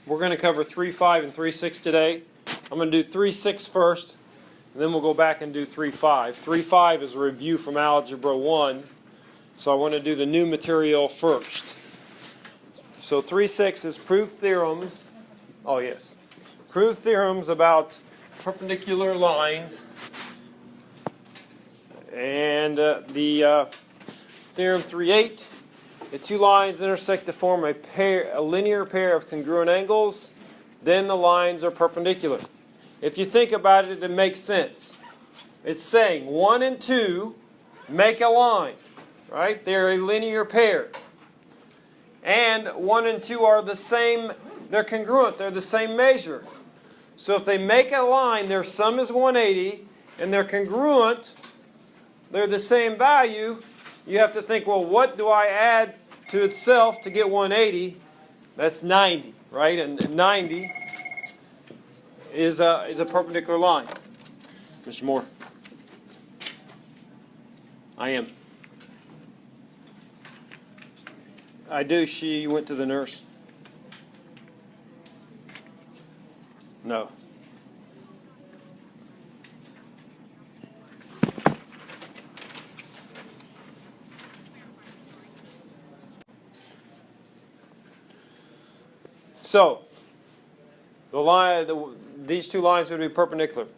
We're going to cover 3-5 and 3-6 today. I'm going to do 3-6 first, and then we'll go back and do 3-5. 3-5 is a review from Algebra 1, so I want to do the new material first. So 3-6 is proof theorems. Oh yes. Proof theorems about perpendicular lines. And the theorem 3-8. The two lines intersect to form a linear pair of congruent angles. Then the lines are perpendicular. If you think about it, it makes sense. It's saying 1 and 2 make a line, right? They're a linear pair. And 1 and 2 are the same, they're congruent, they're the same measure. So if they make a line, their sum is 180, and they're congruent, they're the same value, you have to think, well, what do I add to itself to get 180? That's 90, right? And 90 is a perpendicular line. Mr. Moore. I am. I do. She went to the nurse. No. So, these two lines would be perpendicular.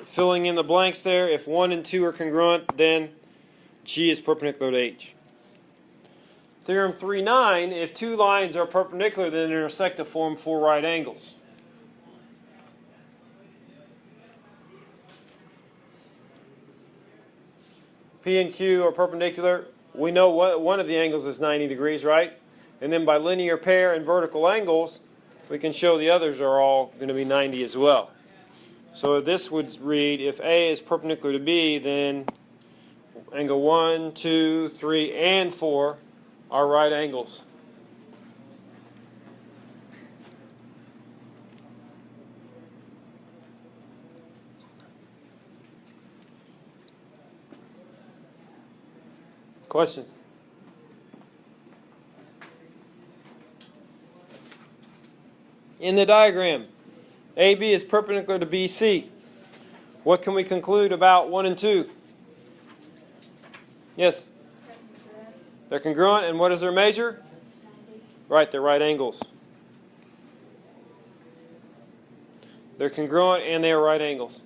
Filling in the blanks there, if 1 and 2 are congruent, then G is perpendicular to H. Theorem 3-9, if two lines are perpendicular, then intersect to form 4 right angles. P and Q are perpendicular. We know one of the angles is 90 degrees, right? And then by linear pair and vertical angles, we can show the others are all going to be 90 as well. So this would read, if A is perpendicular to B, then angle 1, 2, 3, and 4 are right angles. Questions? In the diagram, AB is perpendicular to BC. What can we conclude about 1 and 2? Yes? They're congruent, and what is their measure? Right, they're right angles. They're congruent and they are right angles.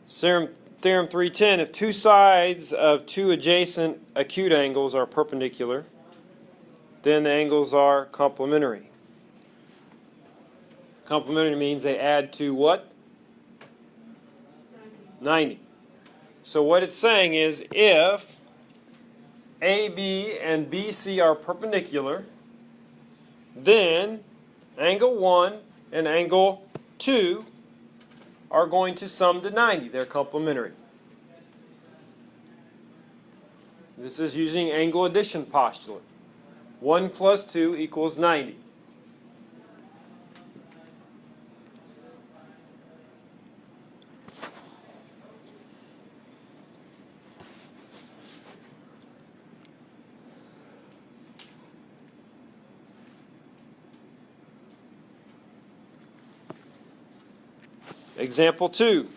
Theorem 310, if two sides of two adjacent acute angles are perpendicular, then the angles are complementary. Complementary means they add to what? 90. So what it's saying is if AB and BC are perpendicular, then angle 1 and angle 2 are going to sum to 90. They're complementary. This is using angle addition postulate. 1 plus 2 equals 90. Example 2.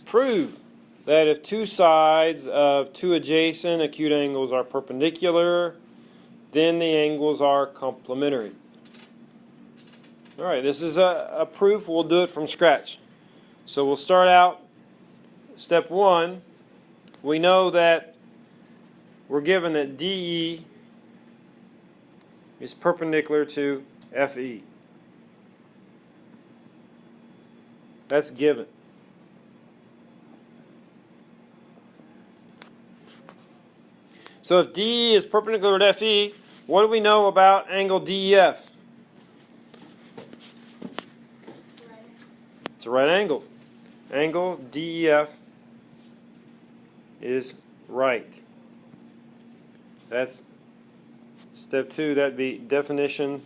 Prove that if two sides of two adjacent acute angles are perpendicular, then the angles are complementary. All right, this is a proof. We'll do it from scratch. So we'll start out, step 1. We know that we're given that DE is perpendicular to FE. That's given. So if DE is perpendicular to FE, what do we know about angle DEF? It's a right angle. Angle DEF is right. That's step 2. That'd be definition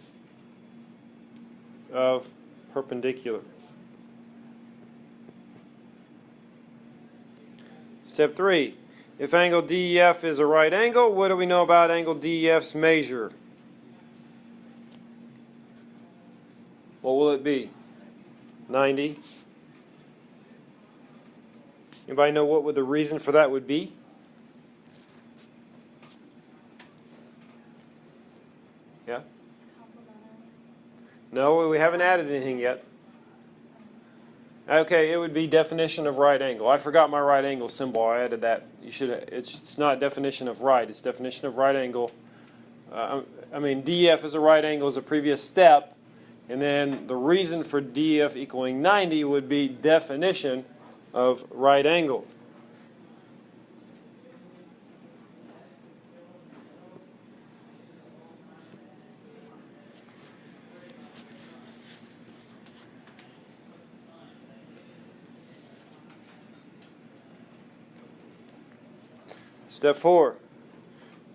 of perpendicular. Step 3. If angle DEF is a right angle, what do we know about angle DEF's measure? What will it be? 90. Anybody know what the reason for that would be? Yeah? No, we haven't added anything yet. Okay, it would be definition of right angle. I forgot my right angle symbol. I added that. You should. It's not definition of right. It's definition of right angle. I mean, DEF is a right angle as a previous step, and then the reason for DEF equaling 90 would be definition of right angle. Step 4.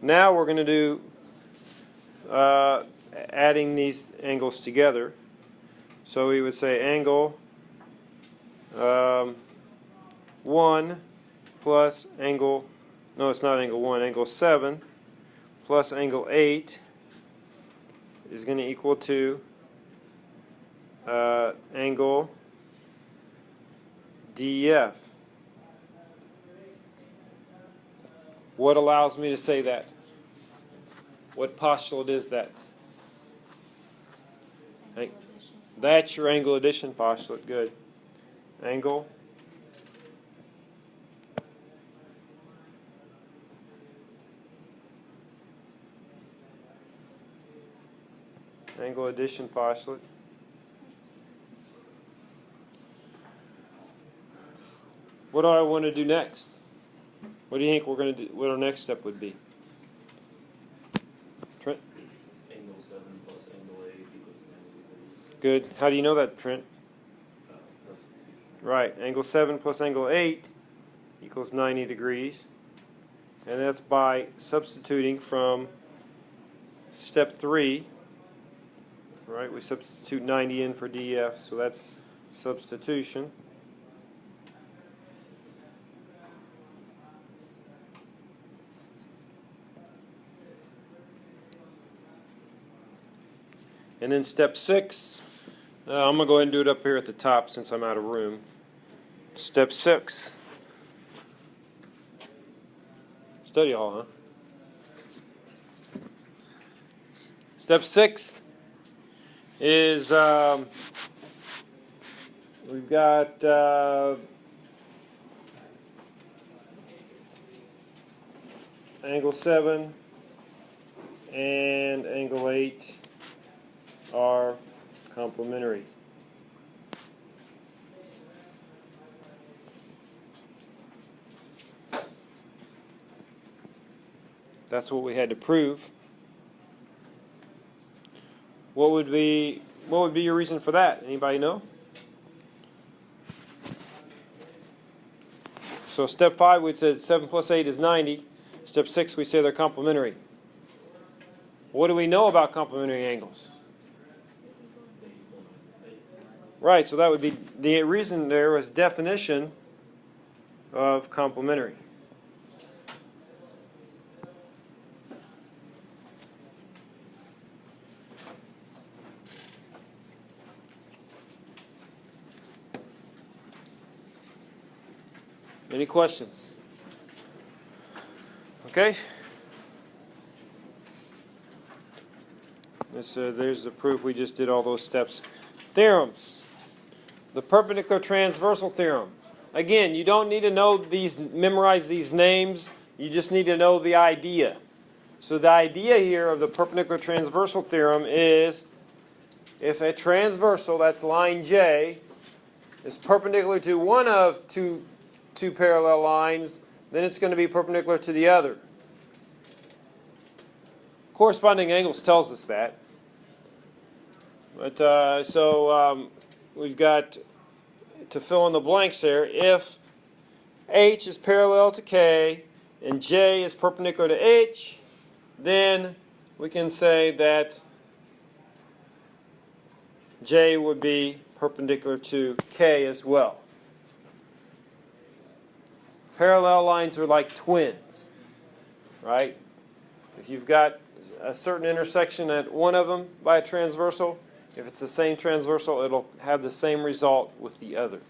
Now we're going to do adding these angles together. So we would say angle 1 plus angle, no, it's not angle 1, angle 7 plus angle 8 is going to equal to angle DEF. What allows me to say that? What postulate is that? That's your angle addition postulate. Good. Angle addition postulate. What do I want to do next? What do you think we're going to do? What our next step would be? Trent? Angle 7 plus angle 8 equals 90 degrees. Good. How do you know that, Trent? Substitution. Right. Angle 7 plus angle 8 equals 90 degrees. And that's by substituting from step 3. Right? We substitute 90 in for DEF, so that's substitution. And then step 6, I'm going to go ahead and do it up here at the top since I'm out of room. Step 6. Study hall, huh? Step 6 is we've got angle 7 and angle 8 are complementary. That's what we had to prove. What would be your reason for that? Anybody know? So step 5 we said 7 plus 8 is 90. Step 6 we say they're complementary. What do we know about complementary angles? Right, so that would be the reason there was definition of complementary. Any questions? Okay. There's the proof. We just did all those steps. Theorems. The perpendicular transversal theorem. Again, you don't need to know these, memorize these names. You just need to know the idea. So the idea here of the perpendicular transversal theorem is if a transversal, that's line J, is perpendicular to one of two parallel lines, then it's going to be perpendicular to the other. Corresponding angles tells us that. But we've got to fill in the blanks there. If H is parallel to K and J is perpendicular to H, then we can say that J would be perpendicular to K as well. Parallel lines are like twins, right? If you've got a certain intersection at one of them by a transversal, if it's the same transversal, it'll have the same result with the other.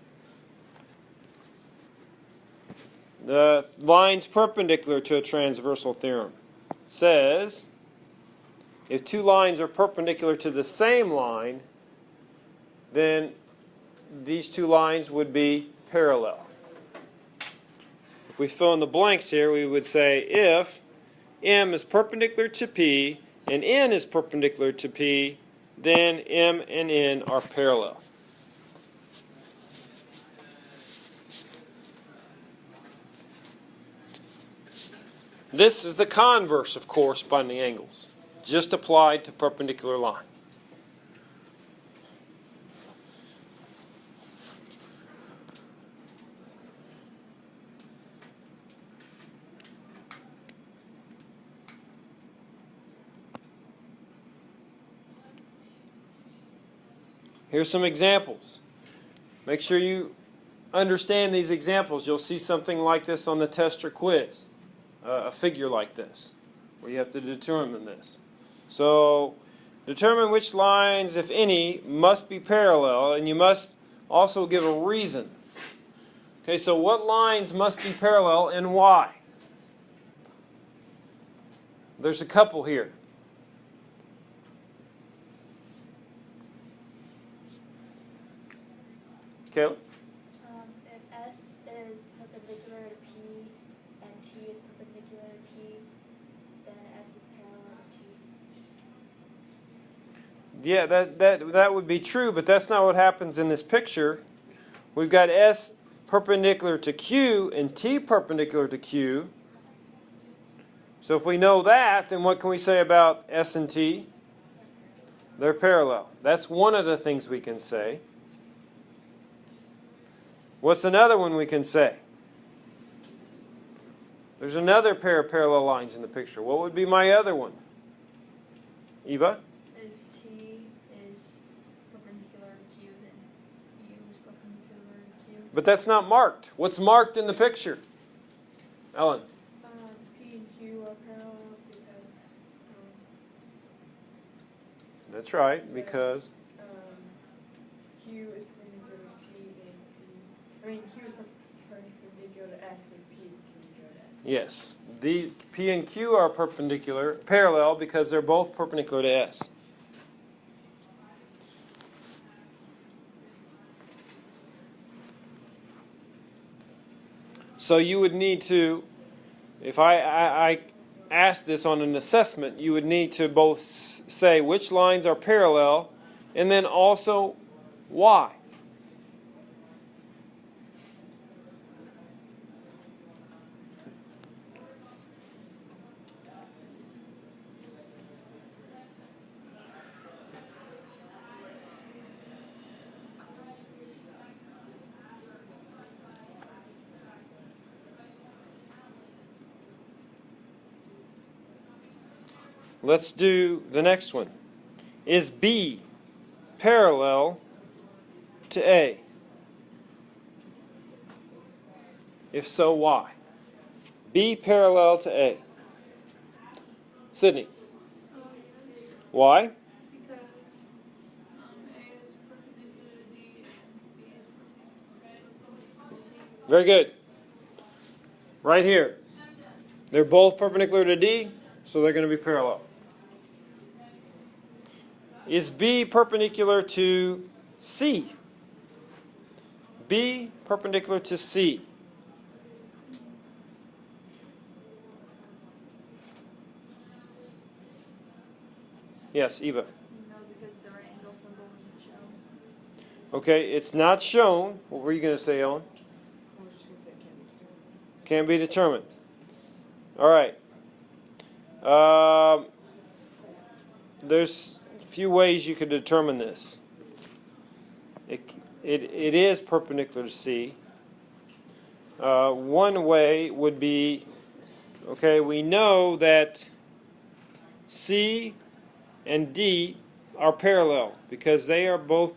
The lines perpendicular to a transversal theorem says if two lines are perpendicular to the same line, then these two lines would be parallel. If we fill in the blanks here, we would say if M is perpendicular to P and N is perpendicular to P, then M and N are parallel. This is the converse of corresponding angles, just applied to perpendicular lines. Here's some examples. Make sure you understand these examples. You'll see something like this on the test or quiz. A figure like this, where you have to determine this. So, determine which lines, if any, must be parallel, and you must also give a reason. Okay, so what lines must be parallel and why? There's a couple here. Caleb? If S is perpendicular to P and T is perpendicular to P, then S is parallel to T. Yeah, that would be true, but that's not what happens in this picture. We've got S perpendicular to Q and T perpendicular to Q. So if we know that, then what can we say about S and T? They're parallel. That's one of the things we can say. What's another one we can say? There's another pair of parallel lines in the picture. What would be my other one? Eva? If T is perpendicular to Q, then U is perpendicular to Q. But that's not marked. What's marked in the picture? Ellen? P and Q are parallel because That's right, because Q is perpendicular to T and P. I mean, Q is perpendicular to S and P is perpendicular to S. yes, these P and Q are parallel because they're both perpendicular to S. So you would need to, if I asked this on an assessment, you would need to both say which lines are parallel and then also why. Let's do the next one. Is B parallel to A? If so, why? B parallel to A. Sydney. Why? Because A is perpendicular to D and B is perpendicular to D. Very good. Right here. They're both perpendicular to D, so they're going to be parallel. Is B perpendicular to C? B perpendicular to C. Yes, Eva. No, because the right angle symbol isn't shown. Okay, it's not shown. What were you going to say, Ellen? I was just going to say it Can't be determined. All right. There's a few ways you could determine this. It is perpendicular to C. One way would be, okay, we know that C and D are parallel because they are both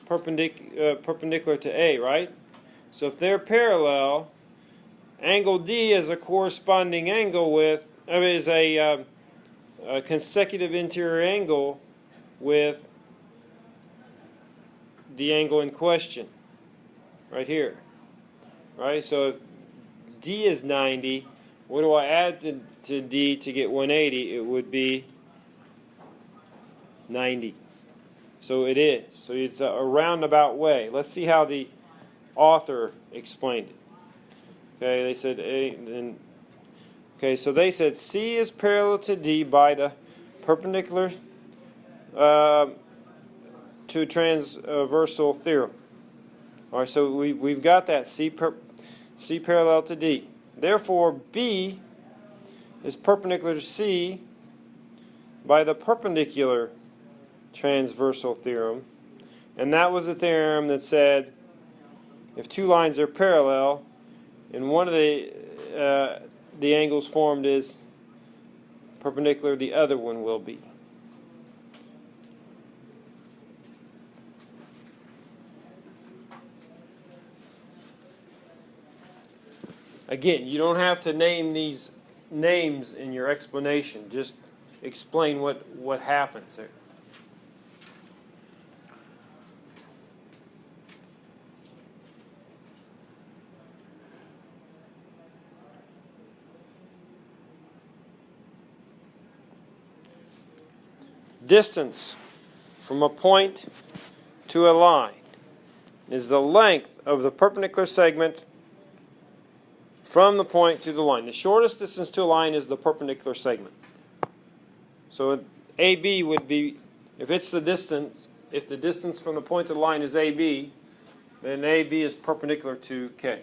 perpendicular to A, right? So if they're parallel, angle D is a corresponding angle with, is a consecutive interior angle with the angle in question, right here. Right? So if D is 90, what do I add to D to get 180? It would be 90. So it is. So it's a roundabout way. Let's see how the author explained it. Okay, they said so they said C is parallel to D by the perpendicular to transversal theorem. All right, so we've got that C parallel to D. Therefore, B is perpendicular to C by the perpendicular transversal theorem, and that was a theorem that said if two lines are parallel and one of the angles formed is perpendicular, the other one will be. Again, you don't have to name these names in your explanation. Just explain what happens there. Distance from a point to a line is the length of the perpendicular segment from the point to the line. The shortest distance to a line is the perpendicular segment. So AB would be, if it's the distance, if the distance from the point to the line is AB, then AB is perpendicular to K.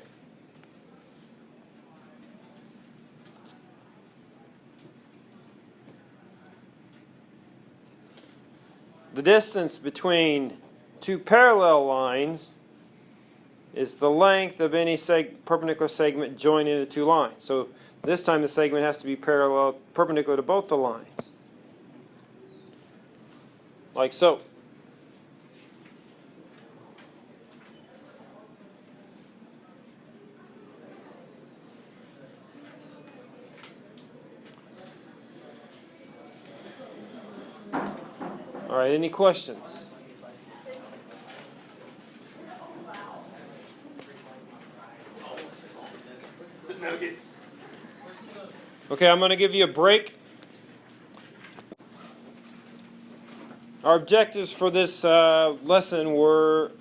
The distance between two parallel lines is the length of any perpendicular segment joining the two lines. So this time the segment has to be perpendicular to both the lines. Like so. All right, any questions? Okay, I'm going to give you a break. Our objectives for this lesson were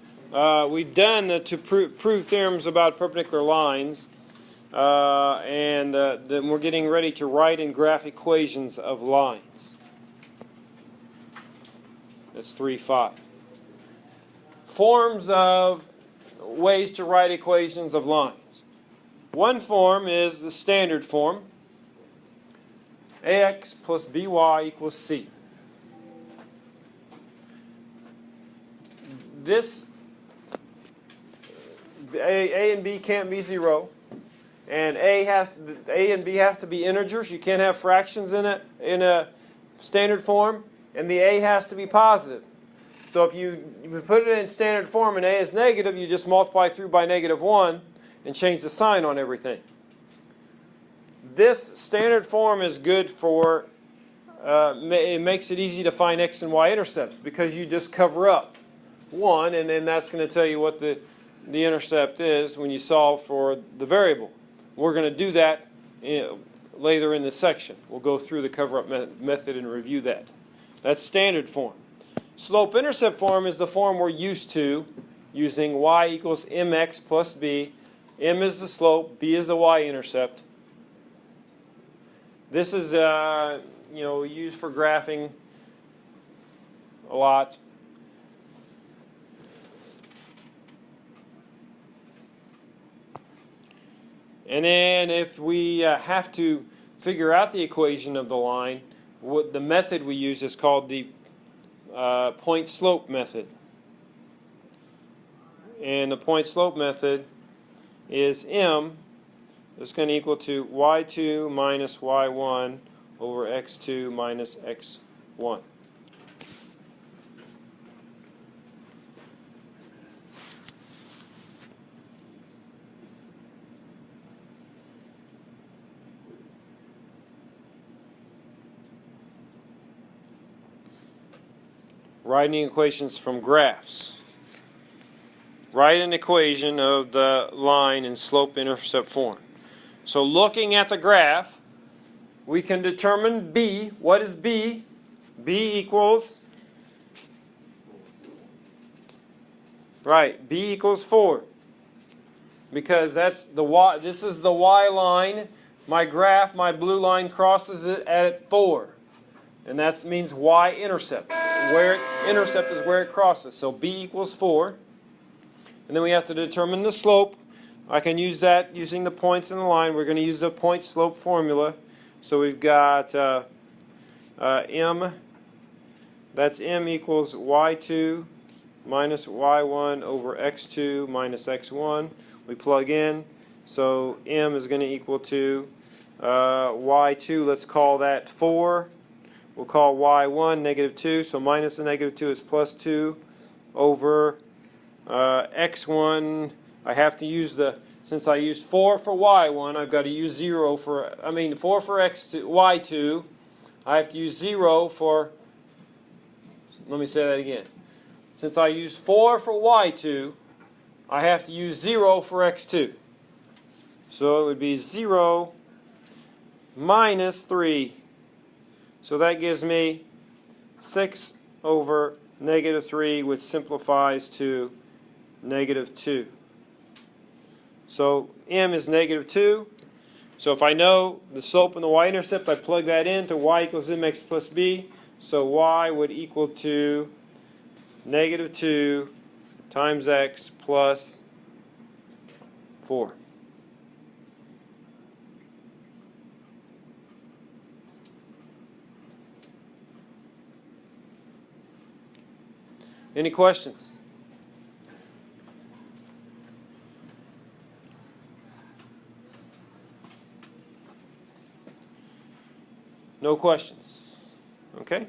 we've done to prove theorems about perpendicular lines, and then we're getting ready to write and graph equations of lines. That's 3-5. Forms of ways to write equations of lines. One form is the standard form. AX plus BY equals C. This A and B can't be 0, and A and B have to be integers. You can't have fractions in a standard form, and the A has to be positive. So if you put it in standard form and A is negative, you just multiply through by -1 and change the sign on everything. This standard form is good for, it makes it easy to find x and y intercepts because you just cover up 1, and then that's going to tell you what the intercept is when you solve for the variable. We're going to do that later in the section. We'll go through the cover-up method and review that. That's standard form. Slope-intercept form is the form we're used to using y equals mx plus b. M is the slope, b is the y-intercept. This is used for graphing a lot. And then if we have to figure out the equation of the line, the method we use is called the point-slope method. And the point-slope method is m is going to equal to y2 minus y1 over x2 minus x1. Writing equations from graphs. Write an equation of the line in slope-intercept form. So looking at the graph, we can determine B. What is B? B equals, right, B equals 4. Because that's the y, this is the y line. My graph, my blue line crosses it at 4. And that means y-intercept. Where intercept is where it crosses. So B equals 4. And then we have to determine the slope. I can use that using the points in the line. We're going to use the point slope formula. So we've got m, that's m equals y2 minus y1 over x2 minus x1. We plug in. So m is going to equal to y2, let's call that 4. We'll call y1 negative 2. So minus the negative 2 is plus 2 over x1. I have to use the, since I used 4 for y1, I've got to use 4 for x2, y2. I have to use 0 for, let me say that again. Since I used 4 for y2, I have to use 0 for x2. So it would be 0 minus 3. So that gives me 6 over negative 3, which simplifies to negative 2. So m is negative 2. So if I know the slope and the y-intercept, I plug that in to y equals mx plus b. So y would equal to negative 2 times x plus 4. Any questions? No questions. Okay?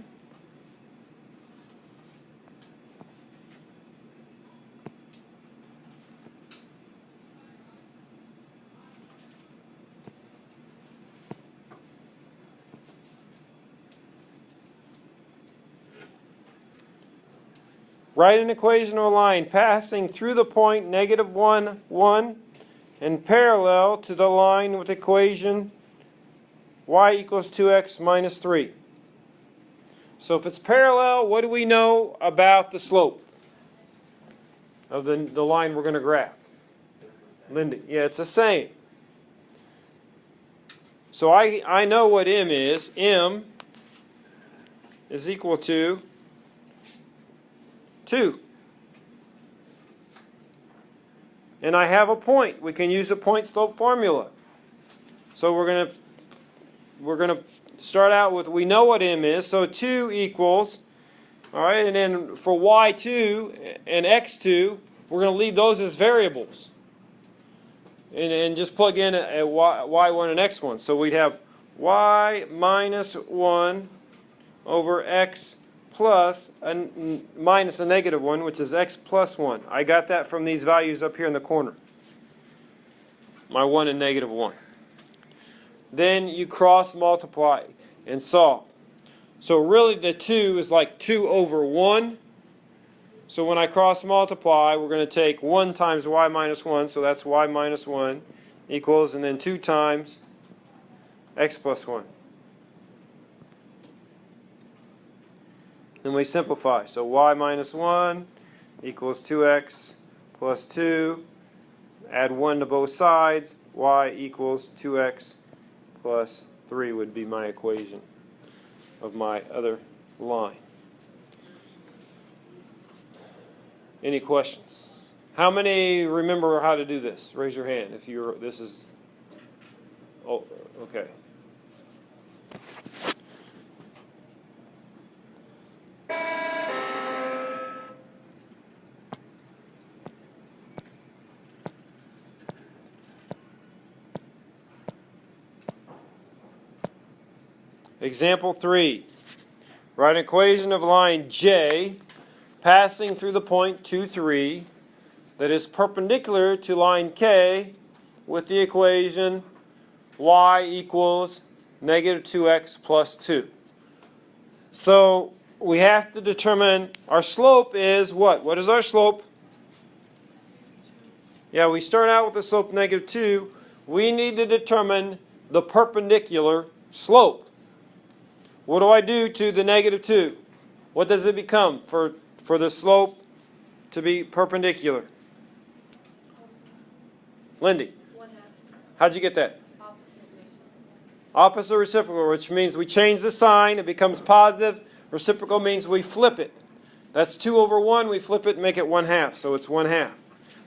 Write an equation of a line passing through the point negative 1, 1 and parallel to the line with equation y equals 2x minus 3. So if it's parallel, what do we know about the slope of the line we're going to graph? Lindy, yeah, it's the same. So I know what m is. M is equal to 2. And I have a point. We can use a point slope formula. So we're going to start out with, we know what m is, so 2 equals, all right, and then for y2 and x2, we're going to leave those as variables. And just plug in a y1 and x1. So we'd have y minus 1 over x plus minus a negative 1, which is x plus 1. I got that from these values up here in the corner. My 1 and negative 1. Then you cross multiply and solve. So really the 2 is like 2 over 1. So when I cross multiply, we're going to take 1 times y minus 1, so that's y minus 1 equals, and then 2 times x plus 1. Then we simplify. So y minus 1 equals 2x plus 2. Add 1 to both sides. Y equals 2x plus 3 would be my equation of my other line. Any questions? How many remember how to do this? Raise your hand if you're, this is, oh, okay. Example 3. Write an equation of line J passing through the point 2, 3 that is perpendicular to line K with the equation y equals negative 2x plus 2. So we have to determine our slope is what? What is our slope? Yeah, we start out with the slope -2. We need to determine the perpendicular slope. What do I do to the -2? What does it become for the slope to be perpendicular? Lindy, 1/2. how'd you get that? Opposite ratio. Opposite reciprocal, which means we change the sign, it becomes positive. Reciprocal means we flip it. That's 2/1, we flip it and make it 1/2, so it's 1/2.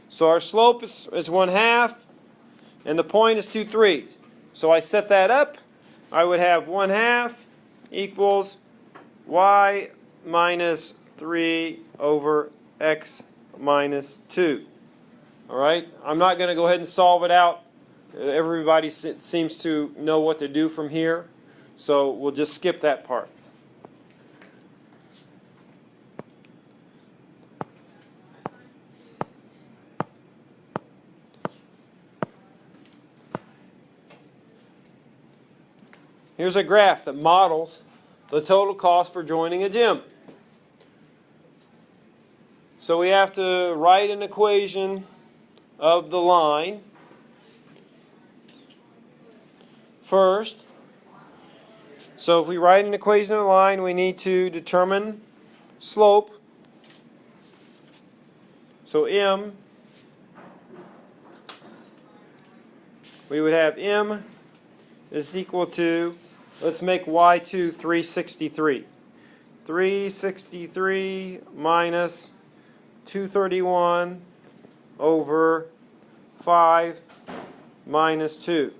So our slope is 1/2, and the point is 2/3. So I set that up, I would have 1/2 equals y minus 3 over x minus 2. All right, I'm not going to go ahead and solve it out. Everybody seems to know what to do from here, so we'll just skip that part. Here's a graph that models the total cost for joining a gym. So we have to write an equation of the line first. So if we write an equation of the line, we need to determine slope. So m, we would have m is equal to, let's make y2 363. 363 minus 231 over 5 minus 2.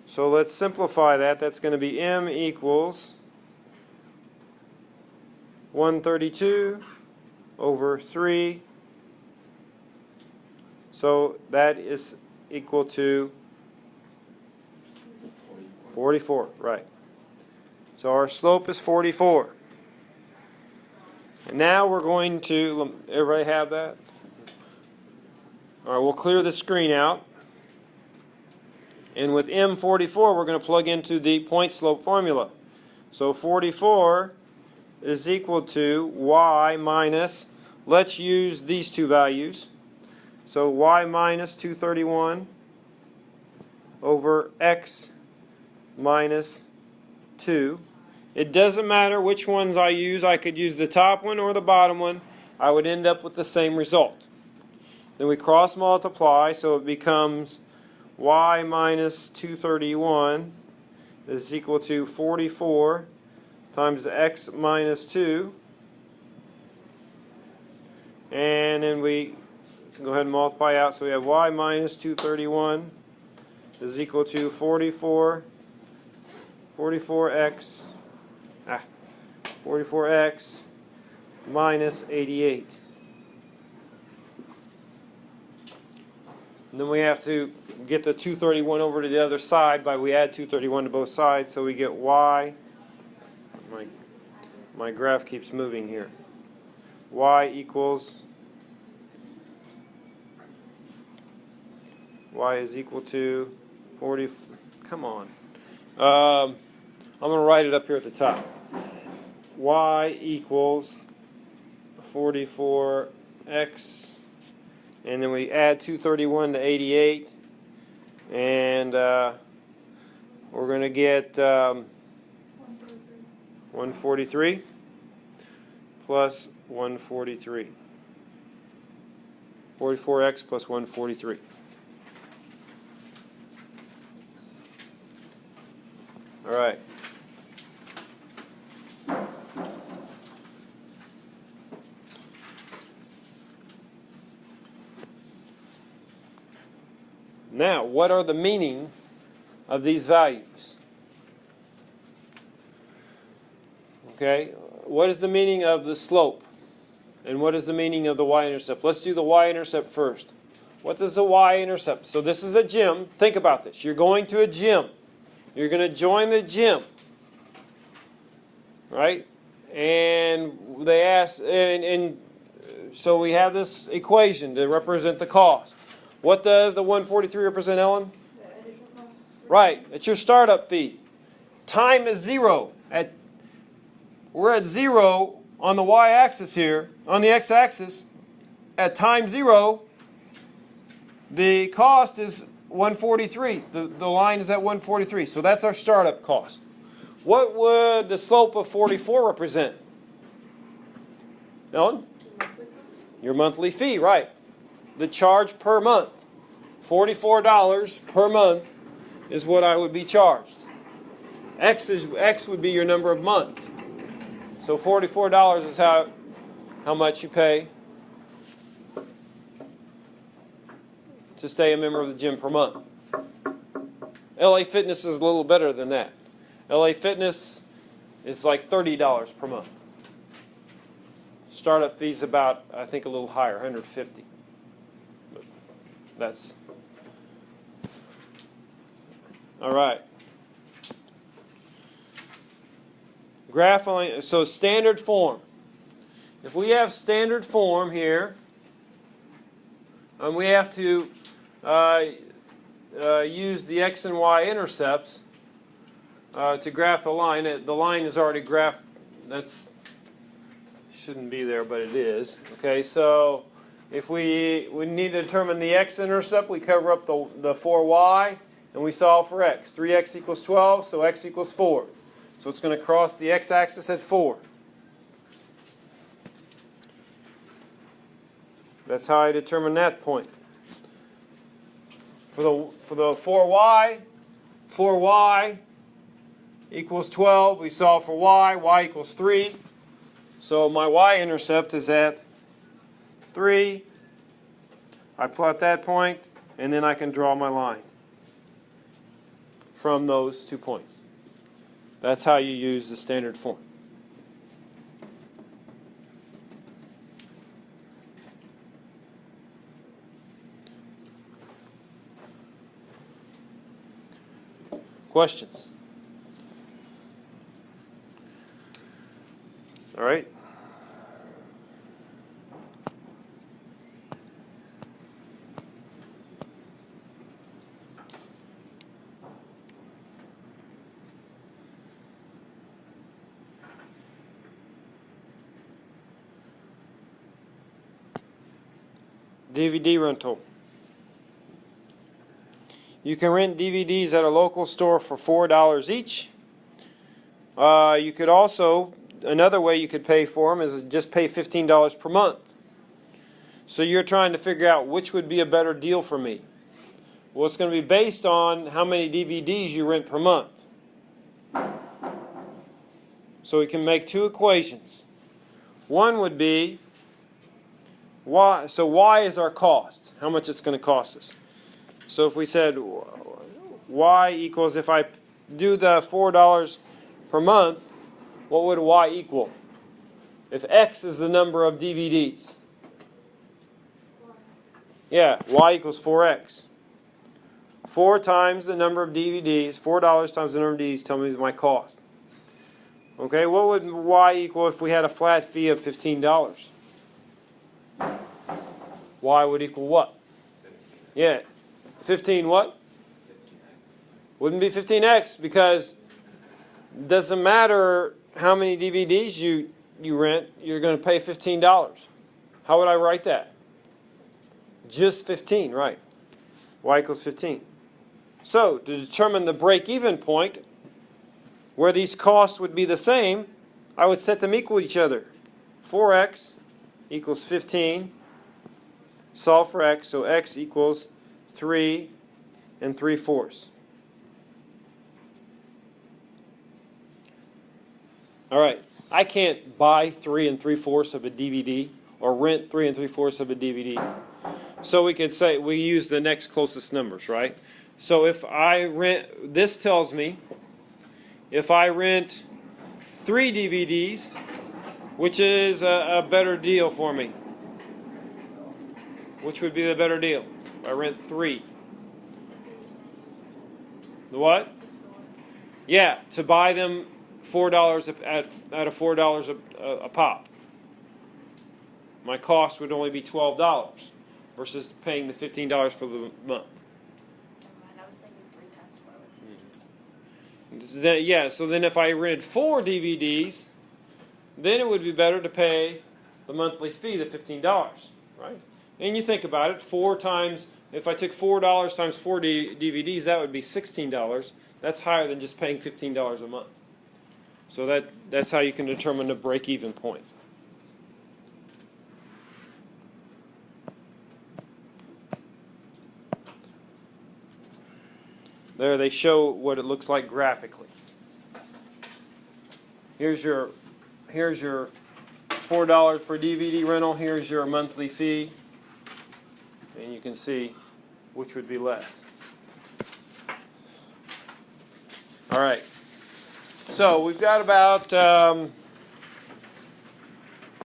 So let's simplify that. That's going to be m equals 132 over 3. So that is equal to 44, right. So our slope is 44. And now we're going to, everybody have that? All right, we'll clear the screen out. And with M44, we're going to plug into the point slope formula. So 44 is equal to y minus, let's use these two values. So y minus 231 over x minus 2. It doesn't matter which ones I use. I could use the top one or the bottom one. I would end up with the same result. Then we cross multiply, so it becomes y minus 231 is equal to 44 times x minus 2. And then we can go ahead and multiply out. So we have y minus 231 is equal to 44x minus 88. And then we have to get the 231 over to the other side by we add 231 to both sides, so we get y. My graph keeps moving here. Y equals, y is equal to 40. Come on. I'm going to write it up here at the top. Y equals 44x, and then we add 231 to 88, and we're going to get 143 plus 143. 44x plus 143. All right. Now, what are the meaning of these values? Okay, what is the meaning of the slope? And what is the meaning of the y-intercept? Let's do the y-intercept first. What does the y-intercept? So this is a gym. Think about this. You're going to a gym. You're going to join the gym. Right? And they ask, and so we have this equation to represent the cost. What does the 143 represent, Ellen? The initial cost. Right, it's your startup fee. Time is 0. we're at 0 on the y-axis here. On the x-axis, at time 0, the cost is 143. The line is at 143. So that's our startup cost. What would the slope of 44 represent? Ellen? Your monthly fee, right. The charge per month. $44 per month is what I would be charged. X would be your number of months. So $44 is how much you pay to stay a member of the gym per month. LA Fitness is a little better than that. LA Fitness is like $30 per month. Startup fee's about, I think, a little higher, $150. But that's all right. Graph on, so standard form. If we have standard form here, and we have to use the x and y intercepts to graph the line. The line is already graphed. That's shouldn't be there, but it is. Okay, so if we need to determine the x-intercept, we cover up the 4y, and we solve for x. 3x equals 12, so x equals 4. So it's going to cross the x-axis at 4. That's how I determine that point. For the 4y equals 12. We solve for y equals 3. So my y-intercept is at 3. I plot that point, and then I can draw my line from those 2 points. That's how you use the standard form. Questions? All right. DVD rental. You can rent DVDs at a local store for $4 each. You could also, another way you could pay for them is just pay $15 per month. So you're trying to figure out which would be a better deal for me. Well, it's going to be based on how many DVDs you rent per month. So we can make two equations. One would be y. So y is our cost, how much it's going to cost us. So if we said y equals, if I do the $4 per month, what would y equal? If x is the number of DVDs. Yeah, y equals 4x. 4 times the number of DVDs, $4 times the number of DVDs, tell me my cost. Okay, what would y equal if we had a flat fee of $15? Y would equal what? Yeah, 15 what? Wouldn't be 15x, because it doesn't matter how many DVDs you rent, you're going to pay $15. How would I write that? Just 15, right. Y equals 15. So, to determine the break-even point, where these costs would be the same, I would set them equal to each other. 4x equals 15. Solve for x, so x equals 3 3/4. All right, I can't buy 3 3/4 of a DVD or rent 3 3/4 of a DVD. So we could say we use the next closest numbers, right? So if I rent, this tells me if I rent 3 DVDs, which is a better deal for me. Which would be the better deal? If I rent 3. The what? Yeah, to buy them $4 at a $4 a pop. My cost would only be $12 versus paying the $15 for the month. I was thinking 3 times what I was Yeah, so then if I rented 4 DVDs, then it would be better to pay the monthly fee, the $15, right? And you think about it, if I took $4 times 4 DVDs, that would be $16. That's higher than just paying $15 a month. So that's how you can determine the break-even point. There they show what it looks like graphically. Here's your $4 per DVD rental. Here's your monthly fee. And you can see which would be less. All right. So we've got about